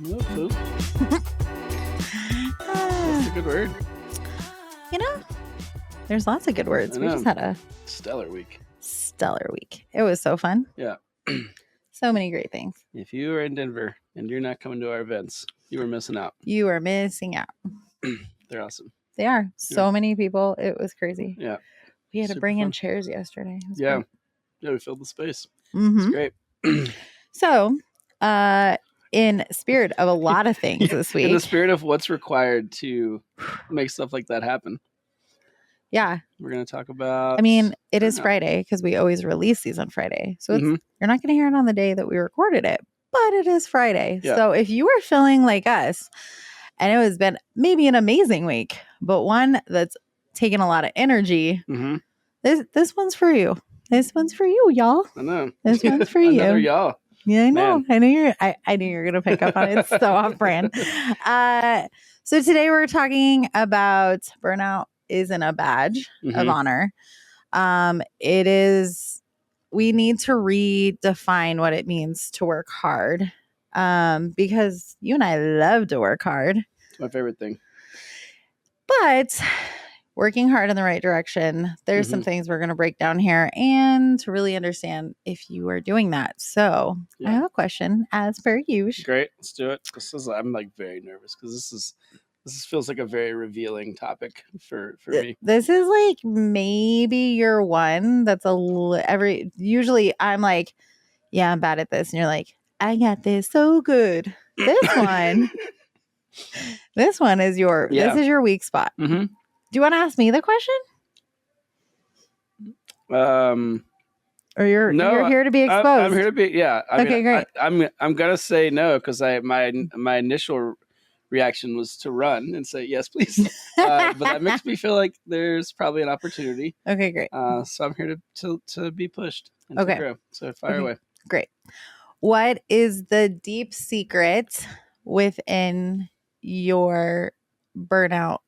Whoop, whoop. That's a good word. You know, there's lots of good words. I We know. just had a Stellar week. stellar week. It was so fun. Yeah. So many great things. If you are in Denver and you're not coming to our events, you are missing out. You are missing out. They're awesome. They are. So many people. It was crazy. Yeah. We had to Super bring in fun. chairs yesterday. It was Yeah. great. Yeah, we filled the space. Mhm. It's great. So, in spirit of a lot of things this week. In the spirit of what's required to make stuff like that happen. Yeah. We're going to talk about... I mean, it is Burnout. Friday because we always release these on Friday. So Mhm. you're not going to hear it on the day that we recorded it, but it is Friday. Yeah. So if you were feeling like us, and it has been maybe an amazing week, but one that's taken a lot of energy, Mhm. this one's for you. This one's for you, y'all. I know. This one's for Another you. y'all. Yeah, I know. Man. I knew you were gonna pick up on it. It's so off brand. So today we're talking about burnout isn't a badge of Mhm. honor. It is. We need to redefine what it means to work hard. Because you and I love to work hard, It's my favorite thing. but working hard in the right direction, there's some things we're going to break down here and to really understand if you are doing that. So I have a question as per usual. Great. Let's do it. I'm like very nervous because this feels like a very revealing topic for me. This is like maybe your one that's usually I'm like, yeah, I'm bad at this. And you're like, I got this so good. This one is this is your weak spot. Mm-hmm. Do you want to ask me the question? Or you're here to be exposed? I'm here to be. Yeah. Okay, great. I'm gonna say no because my initial reaction was to run and say yes, please. But that makes me feel like there's probably an opportunity. Okay, great. So I'm here to be pushed and to grow. So fire away. Great. What is the deep secret within your burnout,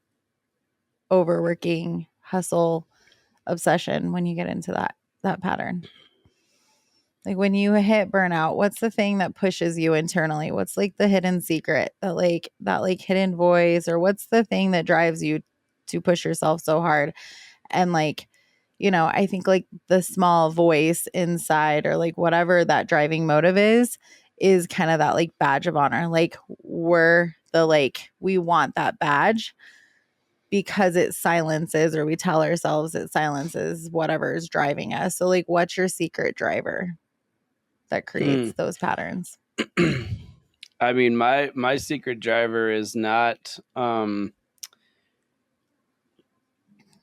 overworking, hustle, obsession when you get into that pattern? Like when you hit burnout, what's the thing that pushes you internally? What's like the hidden secret, that hidden voice, or what's the thing that drives you to push yourself so hard? And like, I think like the small voice inside or like whatever that driving motive is kind of that like badge of honor. Like we want that badge because it silences, or we tell ourselves it silences whatever is driving us. So like, what's your secret driver that creates those patterns? I mean, my secret driver is not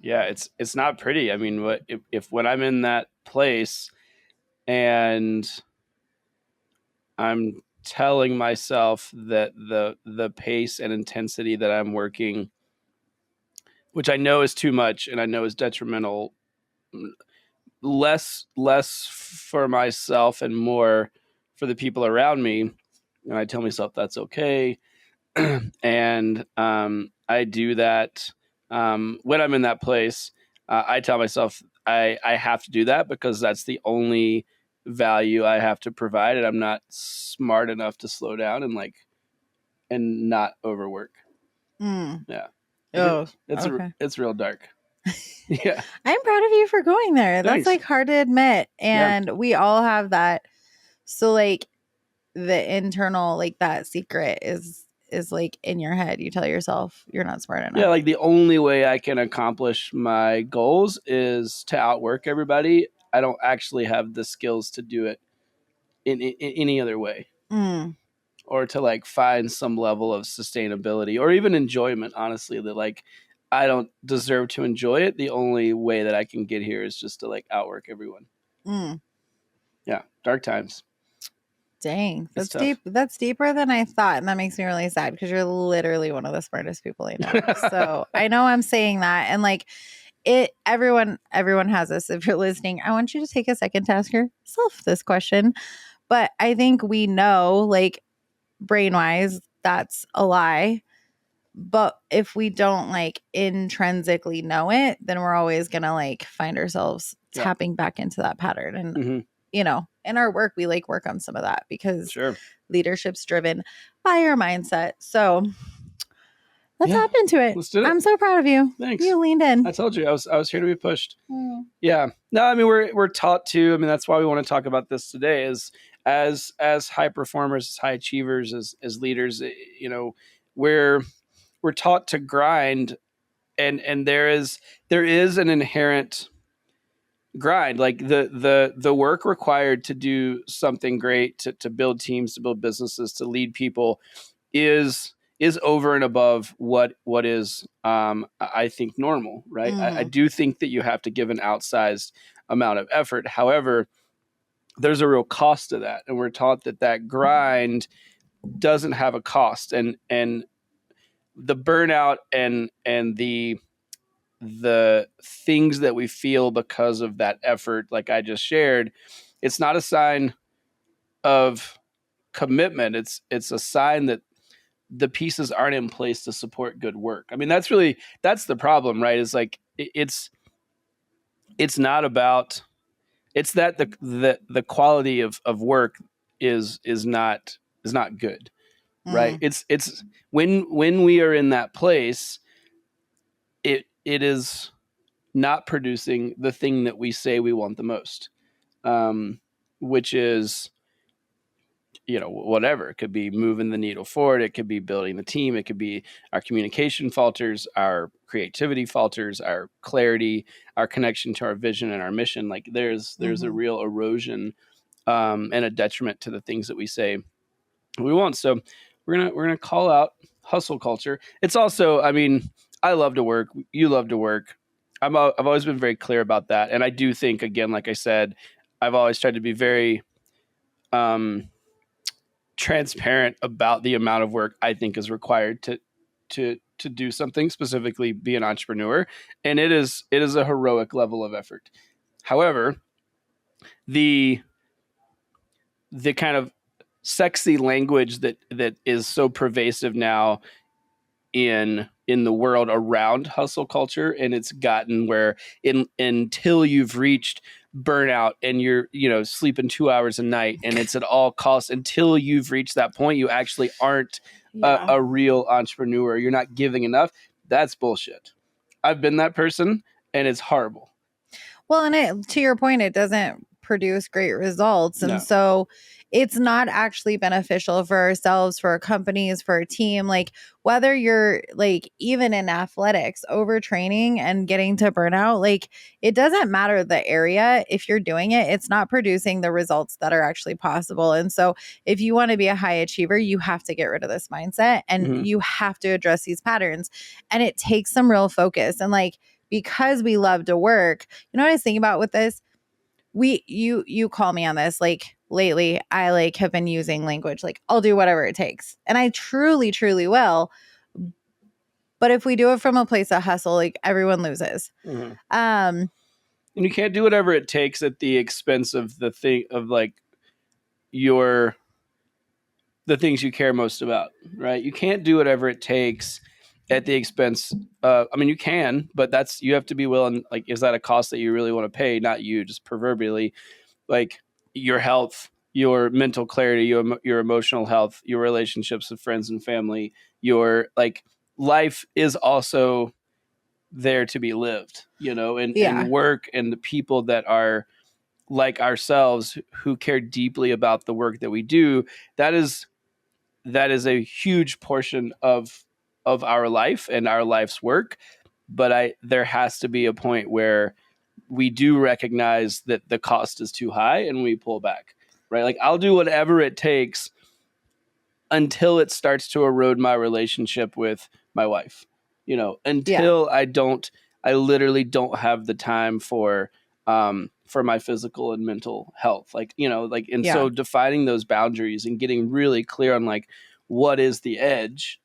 it's not pretty. I mean, if when I'm in that place and I'm telling myself that the pace and intensity that I'm working, which I know is too much and I know is detrimental, less for myself and more for the people around me, and I tell myself that's okay. And I do that when I'm in that place. I tell myself I have to do that because that's the only value I have to provide, and I'm not smart enough to slow down and not overwork. Yeah. Oh, it's real dark. Yeah. I'm proud of you for going there. Thanks. That's like hard to admit. And we all have that. So like the internal, like that secret is like in your head. You tell yourself you're not smart enough. Yeah, like the only way I can accomplish my goals is to outwork everybody. I don't actually have the skills to do it in any other way. Or to like find some level of sustainability or even enjoyment, honestly, that like I don't deserve to enjoy it. The only way that I can get here is just to like outwork everyone. Yeah. Dark times. Dang. That's deep. That's deeper than I thought. And that makes me really sad because you're literally one of the smartest people I know. So I know I'm saying that. And like everyone has this. If you're listening, I want you to take a second to ask yourself this question. But I think we know, like, brain-wise, that's a lie. But if we don't like intrinsically know it, then we're always gonna like find ourselves tapping back into that pattern. And in our work, we like work on some of that because Sure. leadership's driven by our mindset. So let's Yeah, hop into it. let's do it. I'm so proud of you. Thanks. You leaned in. I told you I was here to be pushed. Yeah. No, I mean we're taught to. I mean that's why we want to talk about this today. Is as high performers, as high achievers, as leaders, you know, we're taught to grind, and there is an inherent grind, like the work required to do something great, to build teams, to build businesses, to lead people is over and above what is I think normal, right? I do think that you have to give an outsized amount of effort. However, there's a real cost to that, and we're taught that grind doesn't have a cost, and the burnout and the things that we feel because of that effort, like I just shared, it's not a sign of commitment. It's a sign that the pieces aren't in place to support good work. I mean, that's the problem, right? Is like it's not about, it's that the quality of work is not good, right? It's when we are in that place, it is not producing the thing that we say we want the most, which is, you know, whatever. It could be moving the needle forward. It could be building the team. It could be our communication falters, our creativity falters, our clarity, our connection to our vision and our mission. Like there's a real erosion and a detriment to the things that we say we want. So we're gonna call out hustle culture. It's also, I mean, I love to work. You love to work. I've always been very clear about that, and I do think, again, like I said, I've always tried to be very transparent about the amount of work I think is required to do something, specifically be an entrepreneur, and it is a heroic level of effort. However, the kind of sexy language that is so pervasive now in the world around hustle culture, and it's gotten where until you've reached burnout and you're, you know, sleeping 2 hours a night and it's at all costs, until you've reached that point, you actually aren't a real entrepreneur. You're not giving enough. That's bullshit. I've been that person, and it's horrible. Well, and to your point, it doesn't produce great results. And so it's not actually beneficial for ourselves, for our companies, for our team. Like whether you're like even in athletics, overtraining and getting to burnout, like it doesn't matter the area. If you're doing it, it's not producing the results that are actually possible. And so if you want to be a high achiever, you have to get rid of this mindset and you have to address these patterns. And it takes some real focus. And like, because we love to work, you know what I was thinking about with this? You call me on this. Like lately, I like have been using language like I'll do whatever it takes, and I truly, truly will. But if we do it from a place of hustle, like everyone loses. And you can't do whatever it takes at the expense of the thing of like the things you care most about, right? You can't do whatever it takes at the expense. I mean, you can, but you have to be willing. Like, is that a cost that you really want to pay? Not you, just proverbially, like your health, your mental clarity, your emotional health, your relationships with friends and family, your like life is also there to be lived, you know, and work and the people that are like ourselves who care deeply about the work that we do. That is a huge portion of our life and our life's work. But there has to be a point where we do recognize that the cost is too high and we pull back, right? Like I'll do whatever it takes until it starts to erode my relationship with my wife, you know, until I literally don't have the time for my physical and mental health. Like, you know, like, and so defining those boundaries and getting really clear on like, what is the edge?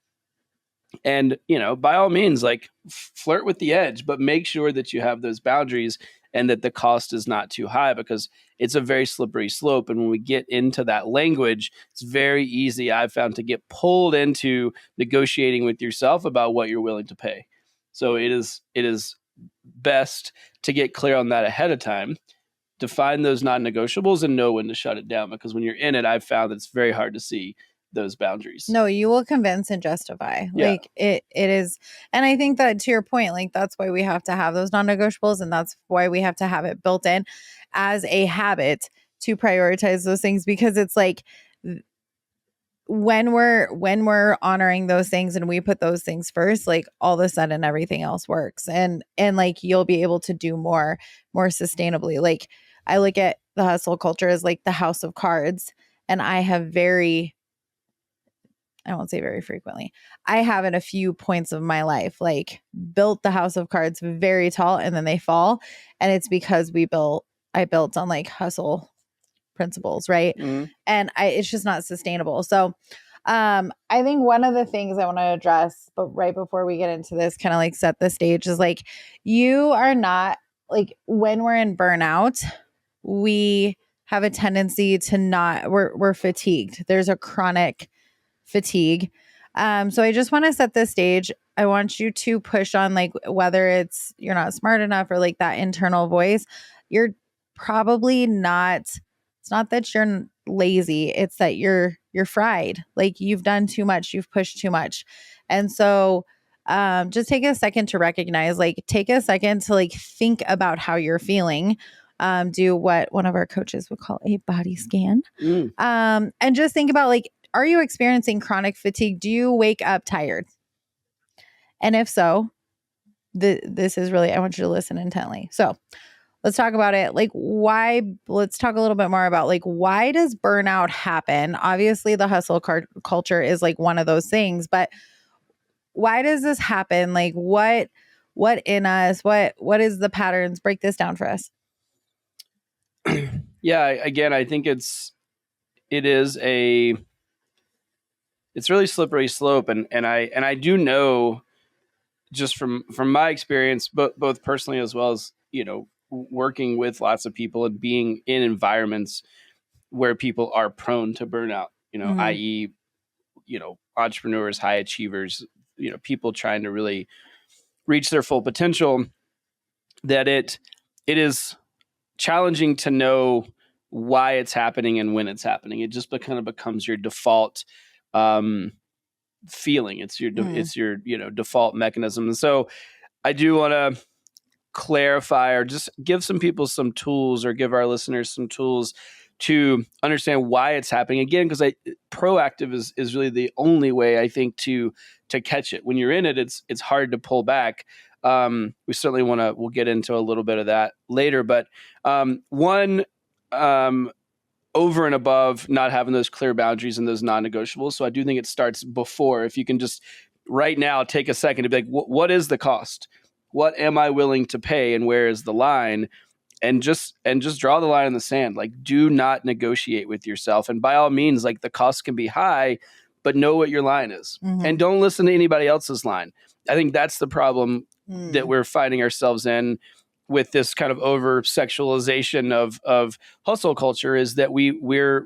And, you know, by all means, like flirt with the edge, but make sure that you have those boundaries and that the cost is not too high, because it's a very slippery slope. And when we get into that language, it's very easy, I've found, to get pulled into negotiating with yourself about what you're willing to pay. So it is best to get clear on that ahead of time. define those non-negotiables and know when to shut it down, because when you're in it, I've found that it's very hard to see those boundaries. No, you will convince and justify. Yeah. Like it is. And I think that, to your point, like that's why we have to have those non-negotiables, and that's why we have to have it built in as a habit to prioritize those things, because it's like when we're honoring those things and we put those things first, like all of a sudden everything else works, and like you'll be able to do more sustainably. Like I look at the hustle culture as like the house of cards, and I won't say very frequently, I have at a few points of my life like built the house of cards very tall and then they fall, and it's because I built on like hustle principles, right? Mm-hmm. And it's just not sustainable. So I think one of the things I want to address, but right before we get into this, kind of like set the stage, is like you are not like, when we're in burnout, we have a tendency to not, we're fatigued. There's a chronic fatigue. So I just want to set the stage. I want you to push on, like, whether it's you're not smart enough or like that internal voice, you're probably not, it's not that you're lazy, it's that you're fried. Like you've done too much, you've pushed too much. And so just take a second to recognize, like take a second to like think about how you're feeling. Do what one of our coaches would call a body scan. And just think about, like, are you experiencing chronic fatigue? Do you wake up tired? And if so, this is really, I want you to listen intently. So let's talk about it. Like why, let's talk a little bit more about like, why does burnout happen? Obviously the hustle culture is like one of those things, but why does this happen? Like what in us, what is the patterns? Break this down for us. Yeah. Again, I think it's really slippery slope. And I do know, just from my experience, both personally as well as, working with lots of people and being in environments where people are prone to burnout, i.e., entrepreneurs, high achievers, people trying to really reach their full potential, that it is challenging to know why it's happening and when it's happening. It just kind of becomes your default feeling. It's your default mechanism. And so I do want to clarify, or just give some people some tools, or give our listeners some tools to understand why it's happening. Again, because proactive is really the only way, I think, to catch it. When you're in it, it's hard to pull back. We certainly we'll get into a little bit of that later, but one, over and above not having those clear boundaries and those non-negotiables. So I do think it starts before. If you can just right now take a second to be like, what is the cost? What am I willing to pay, and where is the line? And just draw the line in the sand. Like, do not negotiate with yourself. And by all means, like, the cost can be high, but know what your line is. Mm-hmm. And don't listen to anybody else's line. I think that's the problem that we're finding ourselves in with this kind of over sexualization of hustle culture, is that we're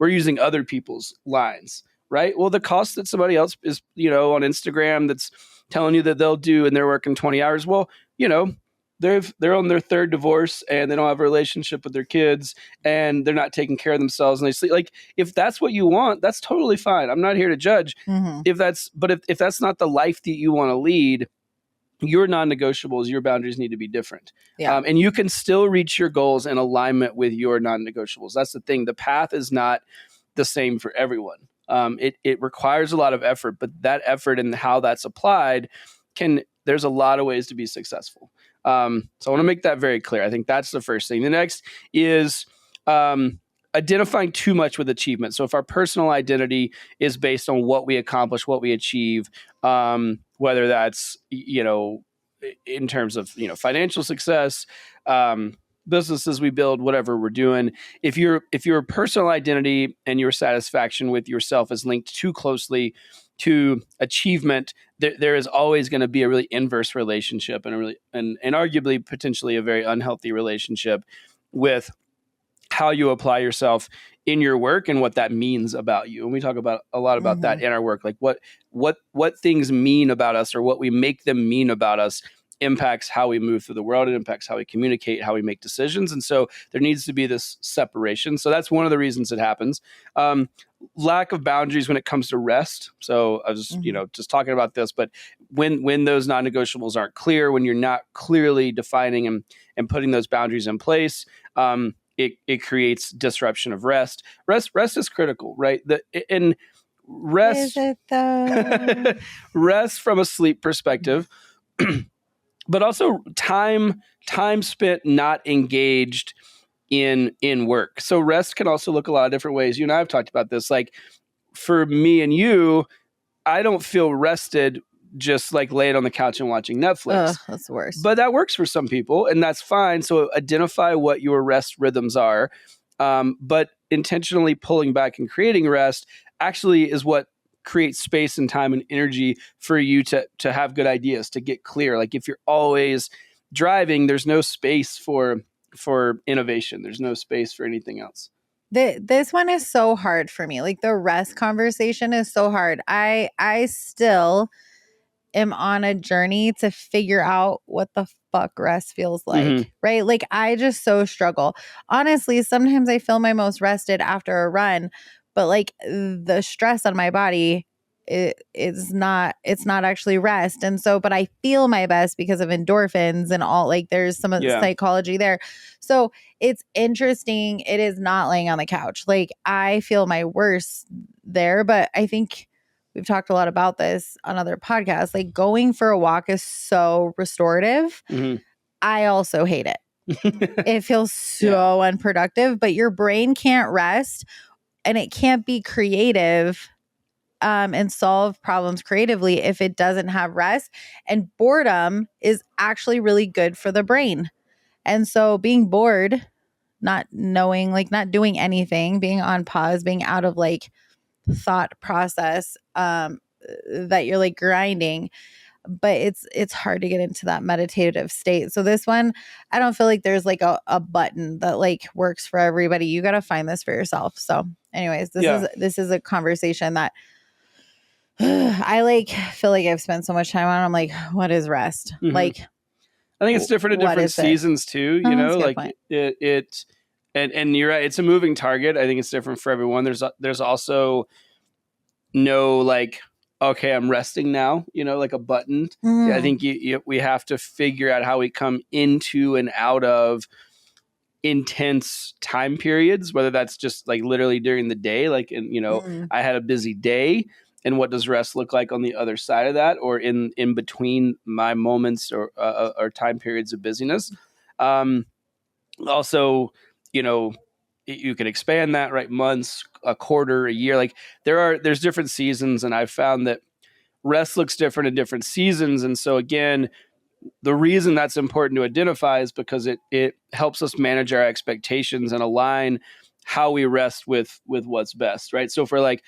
using other people's lines, right? Well, the cost that somebody else is, on Instagram that's telling you that they'll do, and they're working 20 hours. Well, they're on their third divorce, and they don't have a relationship with their kids, and they're not taking care of themselves, and they sleep. Like, if that's what you want, that's totally fine. I'm not here to judge. Mm-hmm. If that's not the life that you want to lead, your non-negotiables, your boundaries need to be different. Yeah. And you can still reach your goals in alignment with your non-negotiables. That's the thing. The path is not the same for everyone. It requires a lot of effort, but that effort and how that's applied there's a lot of ways to be successful. So I want to make that very clear. I think that's the first thing. The next is identifying too much with achievement. So if our personal identity is based on what we accomplish, what we achieve, whether that's, in terms of, financial success, businesses we build, whatever we're doing, if your personal identity and your satisfaction with yourself is linked too closely to achievement, there is always going to be a really inverse relationship, and arguably potentially a very unhealthy relationship with how you apply yourself in your work and what that means about you. And we talk about a lot about that in our work, like what things mean about us, or what we make them mean about us impacts how we move through the world. It impacts how we communicate, how we make decisions. And so there needs to be this separation. So that's one of the reasons it happens. Lack of boundaries when it comes to rest. So I was, just talking about this, but when those non-negotiables aren't clear, when you're not clearly defining and putting those boundaries in place, it creates disruption of rest. Rest is critical, right? And rest, Is it though? rest from a sleep perspective, but also time spent not engaged in work. So rest can also look a lot of different ways. You and I have talked about this. Like for me and you, I don't feel rested just like laid on the couch and watching Netflix. Ugh, that's the worst. But that works for some people, and that's fine. So identify what your rest rhythms are. But intentionally pulling back and creating rest actually is what creates space and time and energy for you to have good ideas, to get clear. Like if you're always driving, there's no space for innovation. There's no space for anything else. This one is so hard for me. Like the rest conversation is so hard. I still am on a journey to figure out what the fuck rest feels like, right? Like I just so struggle. Honestly, sometimes I feel my most rested after a run, but like the stress on my body, it's not actually rest. And so, but I feel my best because of endorphins and all, like there's some of the psychology there. So it's interesting. It is not laying on the couch. Like I feel my worst there, but I think we've talked a lot about this on other podcasts. Like going for a walk is so restorative. I also hate it. It feels so unproductive, but your brain can't rest and it can't be creative and solve problems creatively if it doesn't have rest. And boredom is actually really good for the brain. And so being bored, not knowing, like not doing anything, being on pause, being out of like thought process that you're like grinding, but it's hard to get into that meditative state. So this one, I don't feel like there's like a button that like works for everybody. You got to find this for yourself. So anyways, this is a conversation that I like feel like I've spent so much time on. I'm like, what is rest? Like I think it's different in different seasons too, you know, like it and you're right, it's a moving target. I think it's different for everyone. There's also no like, okay, I'm resting now, you know, like a button. I think we have to figure out how we come into and out of intense time periods, whether that's just like literally during the day, like, and you know, I had a busy day, and what does rest look like on the other side of that, or in between my moments or time periods of busyness. Also, you know, you can expand that, right? Months, a quarter, a year. Like there's different seasons, and I've found that rest looks different in different seasons. And so again, the reason that's important to identify is because it helps us manage our expectations and align how we rest with what's best, right? So if we're like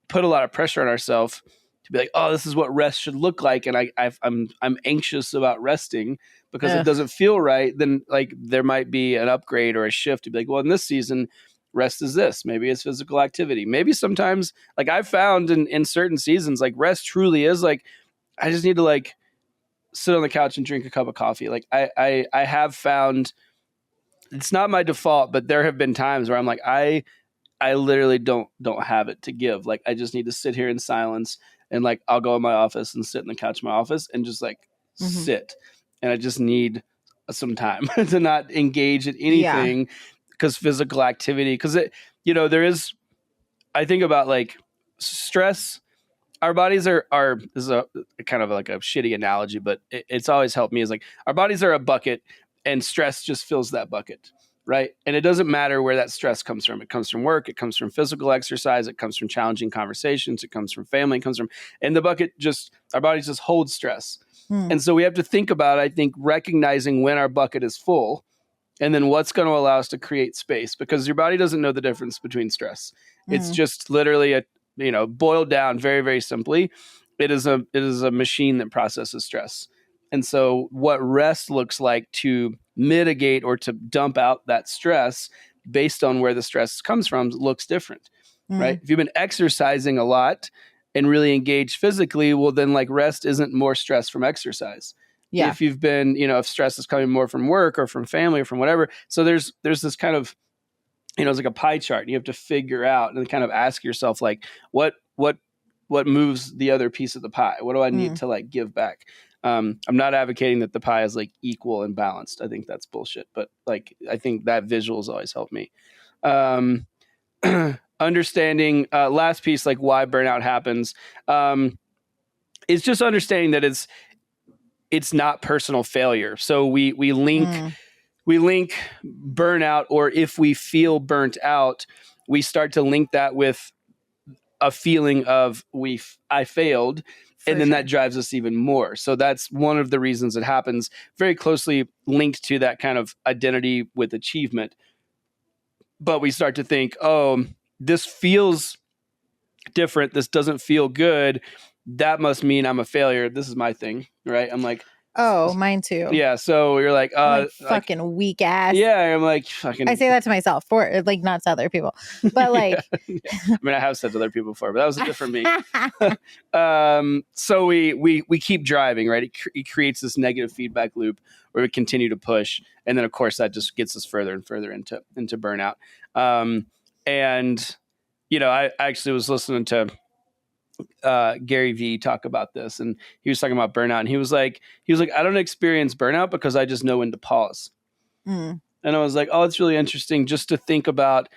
put a lot of pressure on ourselves to be like, oh, this is what rest should look like, and I'm anxious about resting because it doesn't feel right, then like there might be an upgrade or a shift to be like, well, in this season, rest is this. Maybe it's physical activity. Maybe sometimes, like I've found in certain seasons, like rest truly is like, I just need to like sit on the couch and drink a cup of coffee. Like I have found, it's not my default, but there have been times where I'm like, I literally don't have it to give. Like I just need to sit here in silence, and like I'll go in my office and sit in the couch in my office and just like sit. And I just need some time to not engage in anything because physical activity, because it, you know, there is, I think about like stress. Our bodies are this is a kind of like a shitty analogy, but it's always helped me, is like our bodies are a bucket and stress just fills that bucket. Right. And it doesn't matter where that stress comes from. It comes from work. It comes from physical exercise. It comes from challenging conversations. It comes from family. It comes from, and the bucket just, our bodies just hold stress. And so we have to think about, I think, recognizing when our bucket is full and then what's going to allow us to create space, because your body doesn't know the difference between stress. It's just literally a, you know, boiled down very, very simply. It is a machine that processes stress. And so what rest looks like to mitigate or to dump out that stress based on where the stress comes from looks different, right? If you've been exercising a lot and really engaged physically, well, then like rest isn't more stress from exercise. if you've been, if stress is coming more from work or from family or from whatever. So there's this kind of, it's like a pie chart, and you have to figure out and kind of ask yourself, like, what moves the other piece of the pie? What do I need to like give back? I'm not advocating that the pie is like equal and balanced. I think that's bullshit. But like, I think that visual has always helped me. Understanding, last piece, like why burnout happens. It's just understanding that it's not personal failure. So we link burnout, or if we feel burnt out, we start to link that with a feeling of I failed. And then that drives us even more. So that's one of the reasons it happens, very closely linked to that kind of identity with achievement. But we start to think, oh, this feels different. This doesn't feel good. That must mean I'm a failure. This is my thing, right? I'm like, oh, mine too. Yeah. So you're like, like fucking weak ass. Yeah. I'm like, fucking. I say that to myself, for like, not to other people, but like, yeah. I mean, I have said to other people before, but that was a different me. So we keep driving, right? It creates this negative feedback loop where we continue to push, and then of course that just gets us further and further into burnout. And I actually was listening to Gary Vee talk about this, and he was talking about burnout, and he was like, I don't experience burnout because I just know when to pause. And I was like, oh, it's really interesting just to think about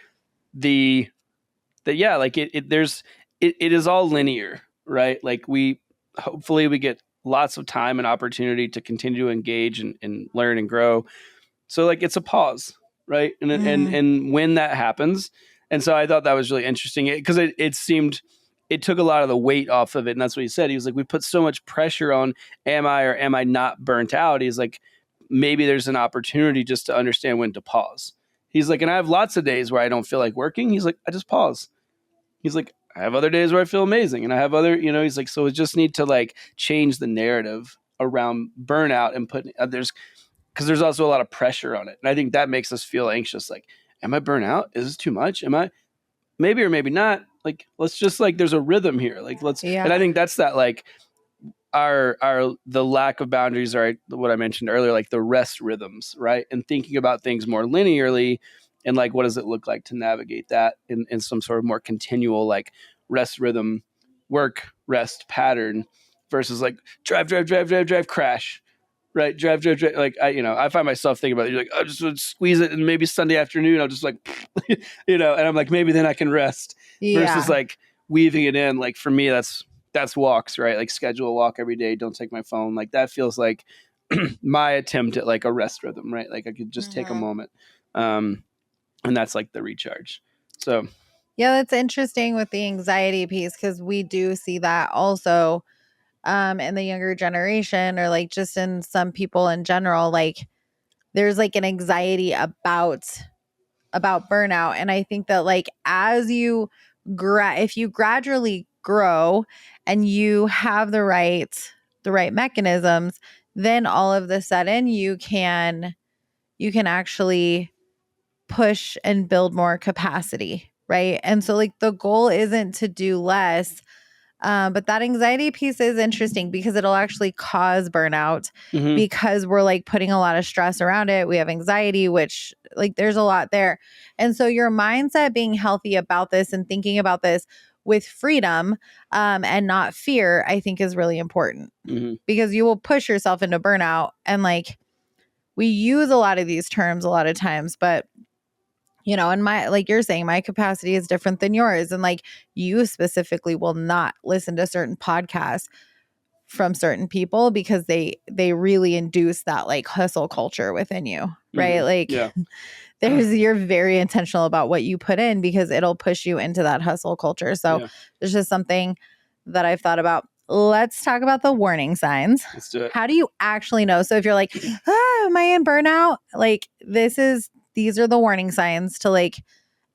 it is all linear, right? Like hopefully we get lots of time and opportunity to continue to engage and learn and grow. So like, it's a pause, right? And when that happens. And so I thought that was really interesting, because it seemed, it took a lot of the weight off of it. And that's what he said. He was like, we put so much pressure on, am I or am I not burnt out? He's like, maybe there's an opportunity just to understand when to pause. He's like, and I have lots of days where I don't feel like working. He's like, I just pause. He's like, I have other days where I feel amazing. And I have other, he's like, so we just need to like change the narrative around burnout and put others, because there's also a lot of pressure on it. And I think that makes us feel anxious. Like, am I burnt out? Is this too much? Am I? Maybe or maybe not. Like, let's just like, there's a rhythm here. Like, and I think that's that, like, the lack of boundaries, or what I mentioned earlier, like the rest rhythms, right? And thinking about things more linearly, and like, what does it look like to navigate that in some sort of more continual, like, rest rhythm, work, rest pattern, versus like drive, crash, right? Drive. Like, I find myself thinking about it. You're like, I'll just squeeze it, and maybe Sunday afternoon, I'll just like, and I'm like, maybe then I can rest, versus like weaving it in. Like, for me, that's walks, right? Like, schedule a walk every day. Don't take my phone. Like, that feels like my attempt at like a rest rhythm, right? Like, I could just take a moment. And that's like the recharge. So. Yeah, that's interesting with the anxiety piece, because we do see that also in the younger generation, or like just in some people in general. Like, there's like an anxiety about burnout. And I think that like, as you if you gradually grow and you have the right mechanisms, then all of a sudden you can actually push and build more capacity, right? And so like, the goal isn't to do less, but that anxiety piece is interesting, because it'll actually cause burnout, because we're like putting a lot of stress around it. We have anxiety, which like, there's a lot there. And so your mindset being healthy about this and thinking about this with freedom and not fear, I think is really important, because you will push yourself into burnout. And like, we use a lot of these terms a lot of times, but and like you're saying, my capacity is different than yours. And like, you specifically will not listen to certain podcasts from certain people, because they really induce that like hustle culture within you, right? Like, you're very intentional about what you put in, because it'll push you into that hustle culture. So it's just something that I've thought about. Let's talk about the warning signs. Let's do it. How do you actually know? So if you're like, am I in burnout? Like, these are the warning signs to like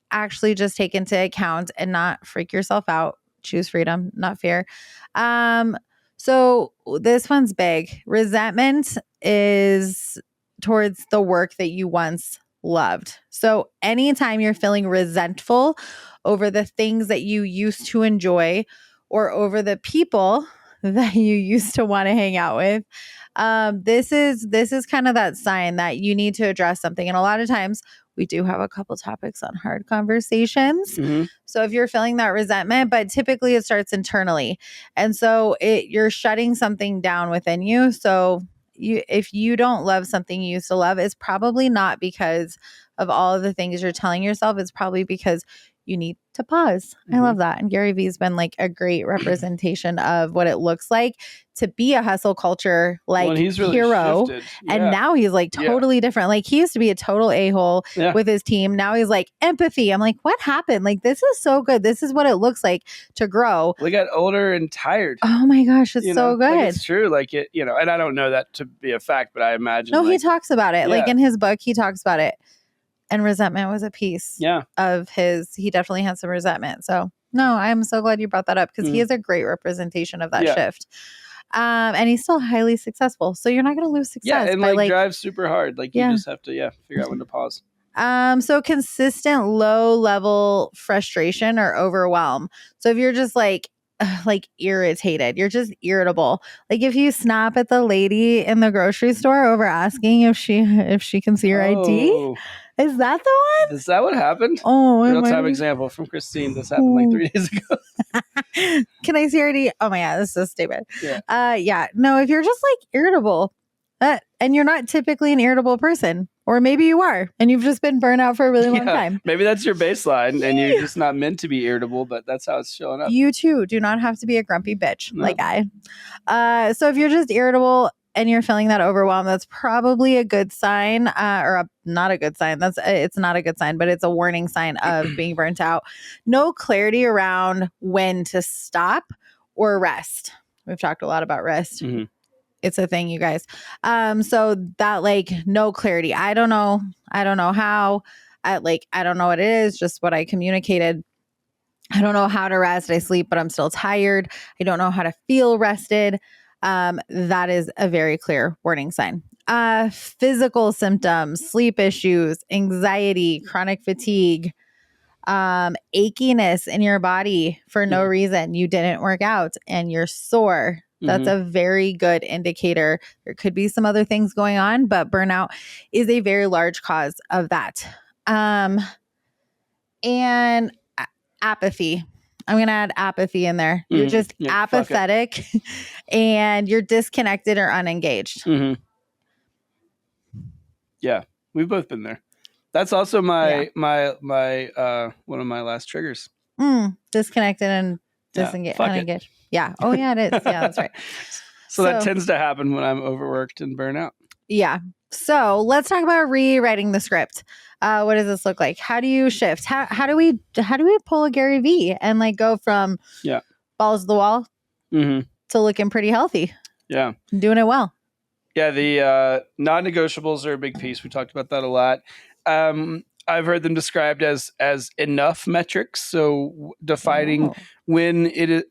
actually just take into account and not freak yourself out. Choose freedom, not fear. So this one's big. Resentment is towards the work that you once loved. So anytime you're feeling resentful over the things that you used to enjoy, or over the people that you used to want to hang out with, this is kind of that sign that you need to address something. And a lot of times we do have a couple topics on hard conversations. Mhm. So if you're feeling that resentment, but typically it starts internally. And so you're shutting something down within you. So if you don't love something you used to love, it's probably not because of all of the things you're telling yourself. It's probably because you need to pause. I love that. And Gary Vee's been like a great representation of what it looks like to be a hustle culture like he's really hero. shifted. And now he's like totally different. Like he used to be a total a-hole with his team. Now he's like empathy. I'm like, what happened? Like, this is so good. This is what it looks like to grow. We got older and tired. Oh my gosh, it's so good. Like it's true. Like it, and I don't know that to be a fact, but I imagine. No, he talks about it. Like in his book, he talks about it. And resentment was a piece of his. He definitely had some resentment. So no, I'm so glad you brought that up because he is a great representation of that shift. And he's still highly successful. So you're not going to lose success. Yeah, and like drives super hard. Like you just have to figure out when to pause. So consistent low level frustration or overwhelm. So if you're just like irritated, you're just irritable. Like if you snap at the lady in the grocery store over asking if she can see your ID. Is that the one? Is that what happened? Oh, real time example from Christine. This happened like 3 days ago. Can I see your ID? Oh my God, this is stupid. Yeah. No, if you're just like irritable, and you're not typically an irritable person, or maybe you are, and you've just been burnt out for a really long time. Maybe that's your baseline, and you're just not meant to be irritable, but that's how it's showing up. You too do not have to be a grumpy bitch like I. So if you're just irritable and you're feeling that overwhelm, that's probably a good sign, not a good sign. It's not a good sign, but it's a warning sign of being burnt out. No clarity around when to stop or rest. We've talked a lot about rest. Mm-hmm. It's a thing, you guys. So that like no clarity. I don't know how. I don't know what it is. Just what I communicated. I don't know how to rest. I sleep, but I'm still tired. I don't know how to feel rested. That is a very clear warning sign. Physical symptoms, sleep issues, anxiety, chronic fatigue, achiness in your body for no reason. You didn't work out and you're sore. That's a very good indicator. There could be some other things going on, but burnout is a very large cause of that. And apathy. I'm going to add apathy in there. You're just apathetic and you're disconnected or unengaged. Mm-hmm. Yeah, we've both been there. That's also my one of my last triggers. Disconnected and unengaged. Yeah. Oh yeah, it is. Yeah, that's right. So that tends to happen when I'm overworked and burnout. Yeah. So let's talk about rewriting the script. What does this look like? How do you shift? How do we pull a Gary Vee and like go from balls to the wall to looking pretty healthy? Yeah. Doing it well. Yeah. The non-negotiables are a big piece. We talked about that a lot. I've heard them described as enough metrics. So defining when it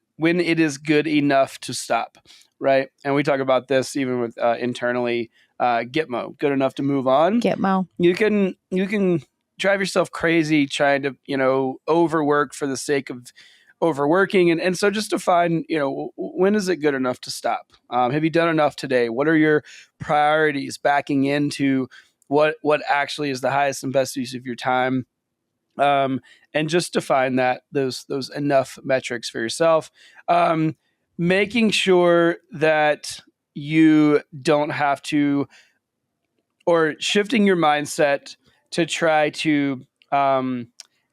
is good enough to stop. Right. And we talk about this even with internally. Gitmo, good enough to move on. Gitmo. You can drive yourself crazy trying to, overwork for the sake of overworking. And so just to find, when is it good enough to stop? Have you done enough today? What are your priorities backing into what actually is the highest and best use of your time? And just define those enough metrics for yourself. Making sure that you don't have to, or shifting your mindset to try to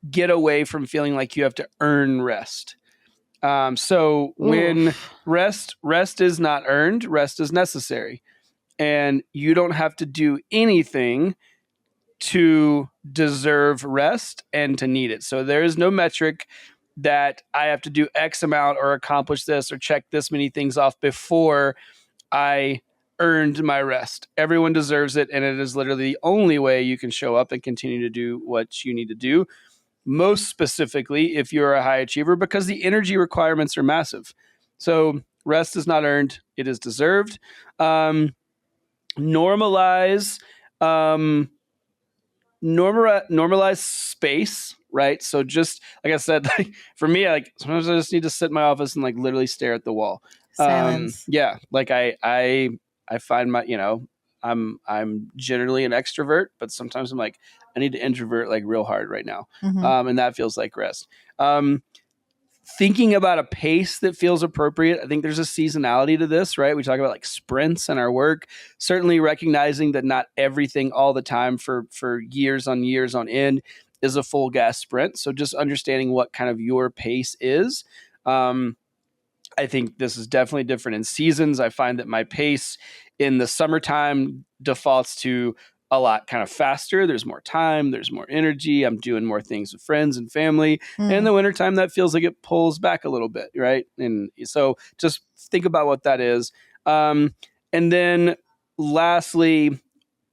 get away from feeling like you have to earn rest. So when rest is not earned, rest is necessary. And you don't have to do anything to deserve rest and to need it. So there is no metric that I have to do X amount or accomplish this or check this many things off before I earned my rest. Everyone deserves it, and it is literally the only way you can show up and continue to do what you need to do. Most specifically, if you're a high achiever, because the energy requirements are massive. So rest is not earned; it is deserved. Normalize space, right? So just like I said, for me, sometimes I just need to sit in my office and literally stare at the wall. Silence. Yeah. Like I find my, I'm generally an extrovert, but sometimes I'm like, I need to introvert like real hard right now. Mhm. And that feels like rest. Thinking about a pace that feels appropriate. I think there's a seasonality to this, right? We talk about like sprints in our work, certainly recognizing that not everything all the time for years on end is a full gas sprint. So just understanding what kind of your pace is. I think this is definitely different in seasons. I find that my pace in the summertime defaults to a lot kind of faster. There's more time, there's more energy. I'm doing more things with friends and family. And in the wintertime, that feels like it pulls back a little bit, right? And so just think about what that is. And then lastly,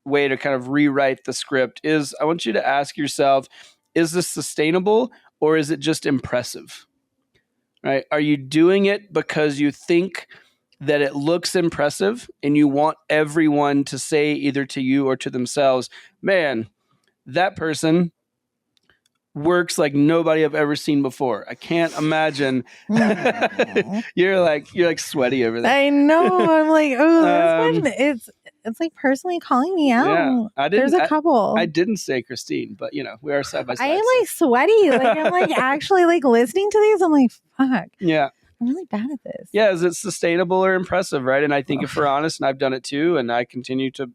way to kind of rewrite the script is I want you to ask yourself, is this sustainable or is it just impressive? Right? Are you doing it because you think that it looks impressive and you want everyone to say either to you or to themselves, man, that person works like nobody I've ever seen before. I can't imagine. You're like sweaty over there. I know. I'm like, oh, this one, it's like personally calling me out. Yeah, There's a couple. I didn't say Christine, but we are side by side. I am like sweaty. Like I'm like actually like listening to these. I'm like, fuck. Yeah. I'm really bad at this. Yeah, is it sustainable or impressive, right? And I think if we're honest, and I've done it too, and I continue to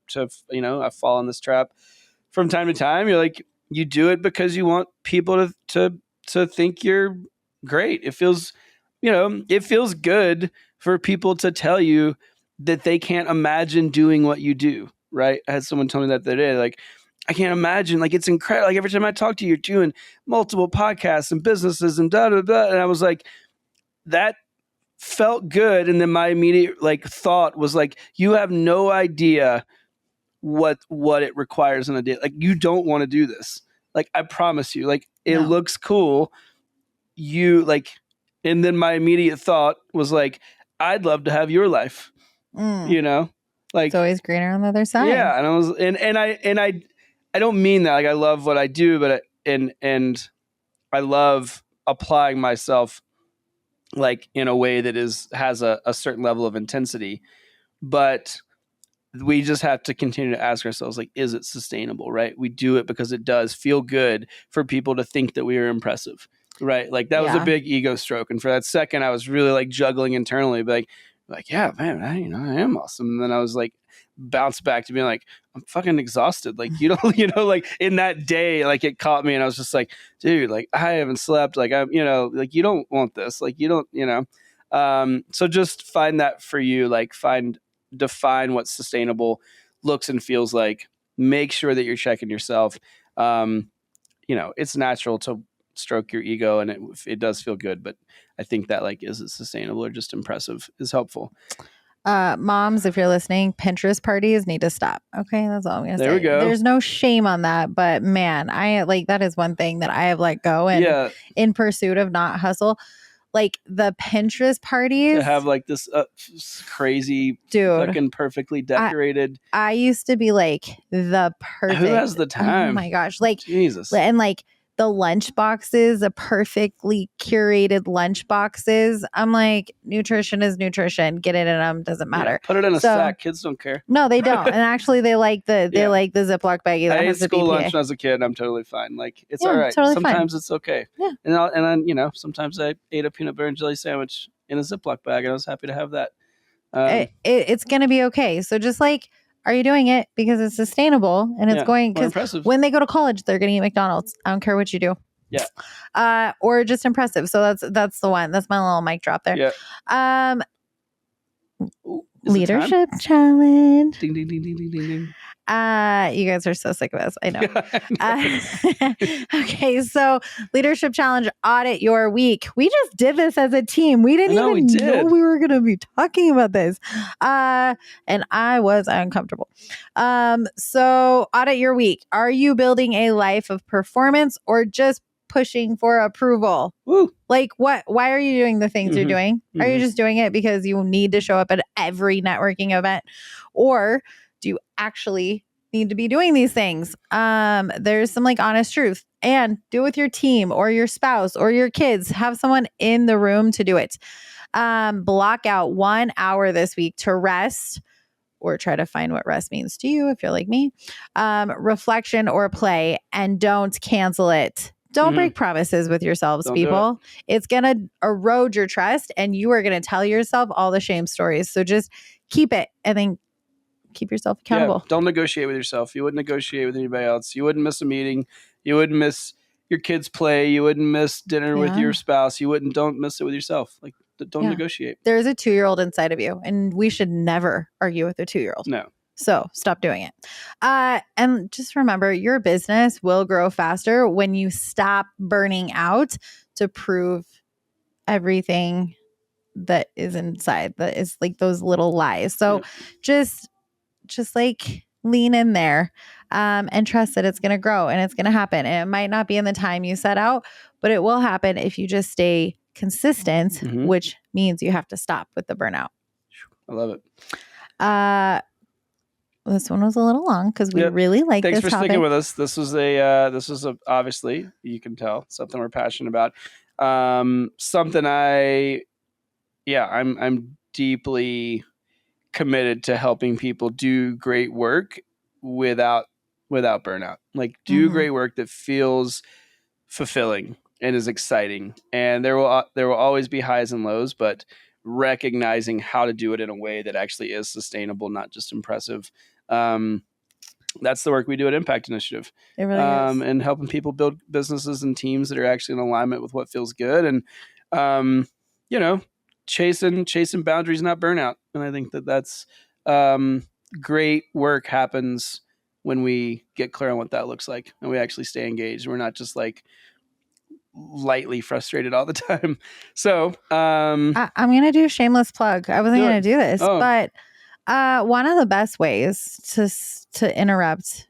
I fall in this trap from time to time. You're like, you do it because you want people to think you're great. It feels, it feels good for people to tell you that they can't imagine doing what you do, right? I had someone tell me that the other day, like, I can't imagine, like, it's incredible. Like every time I talk to you, you're doing multiple podcasts and businesses and da da da. And I was like, that felt good. And then my immediate like thought was like, you have no idea what it requires in a day. Like, you don't want to do this. Like, I promise you, like, it looks cool. You like, and then my immediate thought was like, I'd love to have your life, like it's always greener on the other side. Yeah. And I was, and I don't mean that. Like, I love what I do, but and I love applying myself like in a way that has a certain level of intensity, but we just have to continue to ask ourselves, like, is it sustainable, right? We do it because it does feel good for people to think that we are impressive, right? Like that was a big ego stroke. And for that second, I was really like juggling internally, but like, yeah, man, I am awesome. And then I was like, bounced back to being like, I'm fucking exhausted. Like, you don't, like in that day, like it caught me and I was just like, dude, like I haven't slept. Like I'm, like you don't want this. Like you don't, so just find that for you, like define what sustainable looks and feels like. Make sure that you're checking yourself. It's natural to stroke your ego and it does feel good, but I think that like, is it sustainable or just impressive is helpful. Moms, if you're listening, Pinterest parties need to stop. Okay, that's all I'm gonna say. There we go. There's no shame on that, but man, I like that is one thing that I have let go and in pursuit of not hustle. Like the Pinterest parties to have like this crazy, fucking perfectly decorated. I used to be like the perfect. Who has the time? Oh my gosh, like Jesus, and like the lunch boxes, the perfectly curated lunch boxes. I'm like, nutrition is nutrition. Get it in them, doesn't matter. Yeah, put it in a sack. Kids don't care. No, they don't. And actually, they like the Ziploc baggie. That I has ate school lunch when I was a kid. I'm totally fine. Like it's all right. Totally sometimes fine. It's okay. Yeah. And then sometimes I ate a peanut butter and jelly sandwich in a Ziploc bag, and I was happy to have that. It's gonna be okay. So just like, are you doing it because it's sustainable and it's going, because when they go to college, they're going to eat McDonald's. I don't care what you do. Yeah. Or just impressive. So that's the one. That's my little mic drop there. Yeah. Leadership challenge. Ding, ding, ding, ding, ding, ding, ding. You guys are so sick of this. I know. Okay, so leadership challenge, audit your week. We just did this as a team. We didn't even know we were going to be talking about this. And I was uncomfortable. So audit your week. Are you building a life of performance or just pushing for approval? Woo. Like what? Why are you doing the things you're doing? Are you just doing it because you need to show up at every networking event? Or do you actually need to be doing these things? There's some like honest truth, and do it with your team or your spouse or your kids. Have someone in the room to do it. block out 1 hour this week to rest, or try to find what rest means to you if you're like me, reflection or play, and don't cancel it. Don't break promises with yourselves, people. It's going to erode your trust, and you are going to tell yourself all the shame stories. So just keep it, and then keep yourself accountable. Yeah, don't negotiate with yourself. You wouldn't negotiate with anybody else. You wouldn't miss a meeting. You wouldn't miss your kids' play. You wouldn't miss dinner with your spouse. Don't miss it with yourself. Like, don't negotiate. There's a 2-year-old inside of you, and we should never argue with a 2-year-old. No. So stop doing it. And just remember, your business will grow faster when you stop burning out to prove everything that is inside, that is like those little lies. So just like lean in there, and trust that it's going to grow and it's going to happen. And it might not be in the time you set out, but it will happen if you just stay consistent, which means you have to stop with the burnout. I love it. This one was a little long because we really like this topic. Thanks for sticking with us. This was a obviously, you can tell, something we're passionate about. Something I'm deeply committed to helping people do great work without burnout. Like, do great work that feels fulfilling and is exciting. And there will always be highs and lows, but recognizing how to do it in a way that actually is sustainable, not just impressive. That's the work we do at Impact Initiative. It really is. And helping people build businesses and teams that are actually in alignment with what feels good. And, chasing boundaries, not burnout. And I think that's great work happens when we get clear on what that looks like and we actually stay engaged. We're not just like lightly frustrated all the time. So I'm going to do a shameless plug. I wasn't going to do this, but one of the best ways to interrupt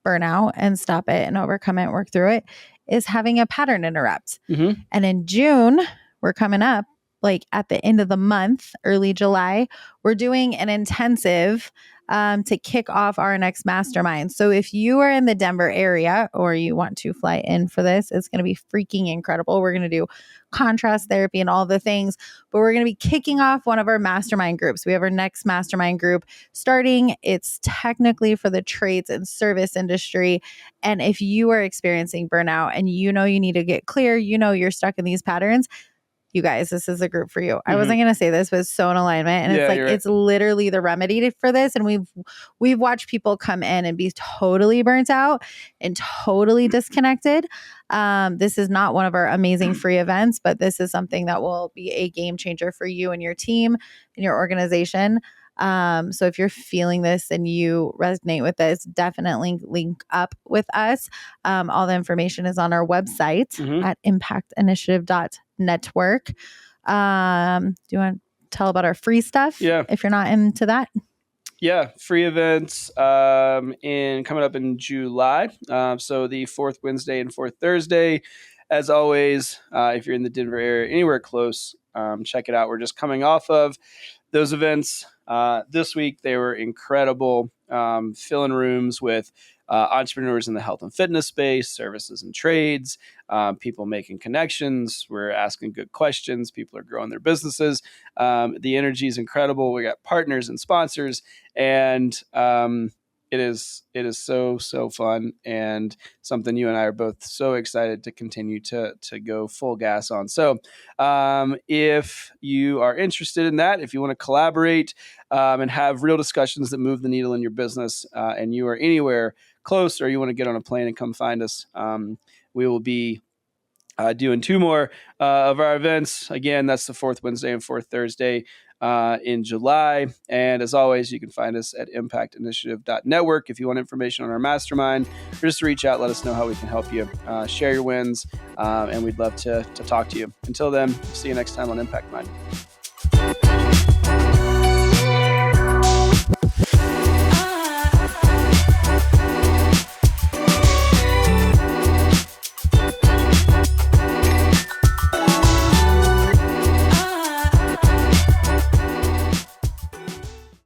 burnout and stop it and overcome it and work through it is having a pattern interrupt. And in June, we're coming up, like at the end of the month, early July, we're doing an intensive to kick off our next mastermind. So if you are in the Denver area or you want to fly in for this, it's going to be freaking incredible. We're going to do contrast therapy and all the things, but we're going to be kicking off one of our mastermind groups. We have our next mastermind group starting. It's technically for the trades and service industry. And if you are experiencing burnout and you need to get clear, you're stuck in these patterns, you guys, this is a group for you. I wasn't going to say this, but it's so in alignment. And it's like, it's literally the remedy for this. And we've watched people come in and be totally burnt out and totally disconnected. This is not one of our amazing free events, but this is something that will be a game changer for you and your team and your organization. So if you're feeling this and you resonate with this, definitely link up with us. All the information is on our website at impactinitiative.network. Do you want to tell about our free stuff? Yeah. If you're not into that. Yeah. Free events, coming up in July. So the fourth Wednesday and fourth Thursday, as always, if you're in the Denver area, anywhere close, check it out. We're just coming off of those events. This week, they were incredible, filling rooms with entrepreneurs in the health and fitness space, services and trades, people making connections. We're asking good questions. People are growing their businesses. The energy is incredible. We got partners and sponsors, and it is so fun and something you and I are both so excited to continue to go full gas on. So if you are interested in that, if you want to collaborate and have real discussions that move the needle in your business, and you are anywhere close, or you want to get on a plane and come find us, we will be doing 2 more of our events. Again, that's the fourth Wednesday and fourth Thursday in July. And as always, you can find us at impactinitiative.network. If you want information on our mastermind, or just reach out, let us know how we can help you. Share your wins, and we'd love to talk to you. Until then, see you next time on Impact Mind.